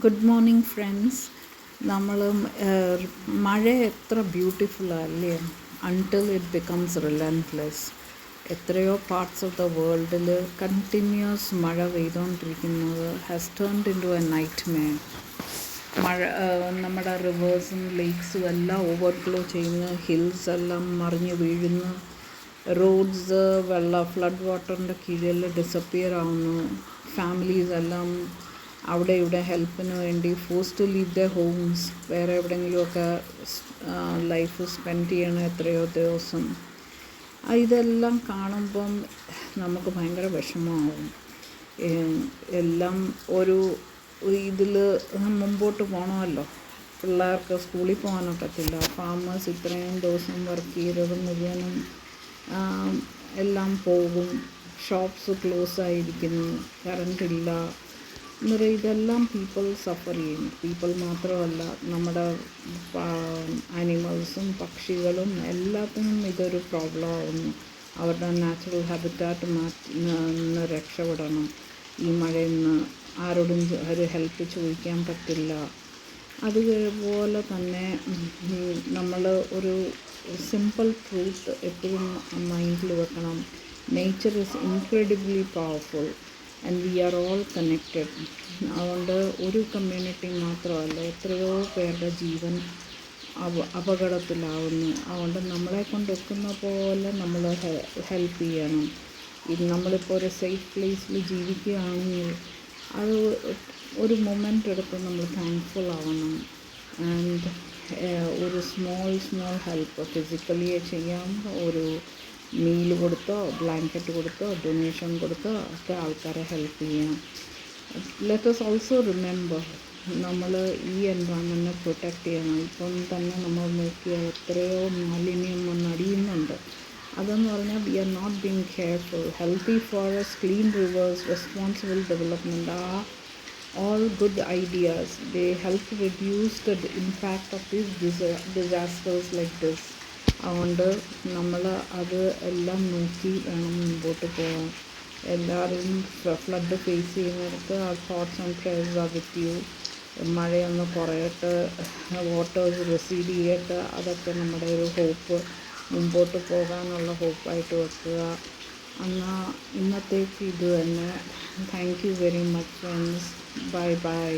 Good morning friends. നമ്മൾ മഴ എത്ര ബ്യൂട്ടിഫുള്ളാണ് അല്ലേ? Until it becomes relentless. എത്രയോ പാർട്സ് ഓഫ് ദ വേൾഡിൽ കണ്ടിന്യൂസ് മഴ പെയ്തുകൊണ്ടിരിക്കുന്നത് has turned into a nightmare. മഴ നമ്മുടെ റിവേഴ്സും ലേക്സും എല്ലാം ഓവർഫ്ലോ ചെയ്യുന്നു, ഹിൽസ് എല്ലാം മറിഞ്ഞ് വീഴുന്നു, റോഡ്സ് ഫ്ലഡ് വാട്ടറിൻ്റെ കീഴിൽ ഡിസപ്പിയർ ആവുന്നു, ഫാമിലീസ് എല്ലാം അവിടെ ഇവിടെ ഹെൽപ്പിന് വേണ്ടി force to leave the homes, വേറെ എവിടെയെങ്കിലുമൊക്കെ ലൈഫ് സ്പെൻഡ് ചെയ്യണം എത്രയോ ദിവസം. ഇതെല്ലാം കാണുമ്പം നമുക്ക് ഭയങ്കര വിഷമമാവും. എല്ലാം ഒരു ഇതിൽ മുമ്പോട്ട് പോകണമല്ലോ. പിള്ളേർക്ക് സ്കൂളിൽ പോകാനൊക്കത്തില്ല, ഫാമേഴ്സ് ഇത്രയും ദിവസം വർക്ക് ചെയ്തത് മുഴുവനും എല്ലാം പോകും, ഷോപ്സ് ക്ലോസ് ആയിരിക്കുന്നു, കറണ്ടില്ല എന്നൊരു ഇതെല്ലാം പീപ്പിൾ സഫർ ചെയ്യും. പീപ്പിൾ മാത്രമല്ല, നമ്മുടെ ആനിമൽസും പക്ഷികളും എല്ലാത്തിനും ഇതൊരു പ്രോബ്ലം ആവുന്നു. അവരുടെ നാച്ചുറൽ ഹാബിറ്റാറ്റ് നിന്ന് രക്ഷപ്പെടണം. ഈ മഴയിൽ നിന്ന് ആരോടും ഒരു ഹെൽപ്പ് ചോദിക്കാൻ പറ്റില്ല. അതുപോലെ തന്നെ നമ്മൾ ഒരു സിമ്പിൾ ട്രൂത്ത് എപ്പോഴും മൈൻഡിൽ വെക്കണം. Nature is incredibly powerful and we are all connected. അതുകൊണ്ട് ഒരു കമ്മ്യൂണിറ്റി മാത്രമല്ല, എത്രയോ പേരുടെ ജീവൻ അപകടത്തിലാവുന്നു. അതുകൊണ്ട് നമ്മളെ കൊണ്ടൊക്കുന്ന പോലെ നമ്മൾ ഹെൽപ്പ് ചെയ്യണം. നമ്മളിപ്പോൾ ഒരു സേഫ് പ്ലേസിൽ ജീവിക്കുകയാണെങ്കിൽ അത് ഒരു മൊമെൻ്റ് എടുത്ത് നമ്മൾ താങ്ക്ഫുൾ ആവണം. ആൻഡ് ഒരു സ്മോൾ ഹെൽപ്പ് ഫിസിക്കലി ചെയ്യാം. ഒരു മീല് കൊടുത്തോ, ബ്ലാങ്കറ്റ് കൊടുത്തോ, ഡൊണേഷൻ കൊടുത്തോ ഒക്കെ ആൾക്കാരെ ഹെൽപ്പ് ചെയ്യാം. ലെറ്റ് us ഓൾസോ റിമെമ്പർ, നമ്മൾ ഈ എൻവയോൺമെൻറ്റിനെ പ്രൊട്ടക്റ്റ് ചെയ്യണം. ഇപ്പം തന്നെ നമ്മൾ നോക്കിയാൽ എത്രയോ മാലിന്യം വന്നടിയുന്നുണ്ട്. അതെന്ന് പറഞ്ഞാൽ we are not being careful. Healthy forest, clean rivers, responsible development are all good ideas. They help reduce the impact of these disasters like this. അതുകൊണ്ട് നമ്മൾ അത് എല്ലാം നോക്കി വേണം മുമ്പോട്ട് പോകാൻ. എല്ലാവരും ഫ്ലഡ് ഫേസ് ചെയ്യുന്നിടത്ത് ആ thoughts and prayers are with you. മഴയൊന്ന് കുറയട്ടെ, വാട്ടേഴ്സ് റിസീഡ് ചെയ്യട്ടെ, അതൊക്കെ നമ്മുടെ ഒരു ഹോപ്പ്, മുമ്പോട്ട് പോകാനുള്ള ഹോപ്പായിട്ട് വെക്കുക. എന്നാൽ ഇന്നത്തേക്ക് ഇത് തന്നെ. Thank you very much friends. By.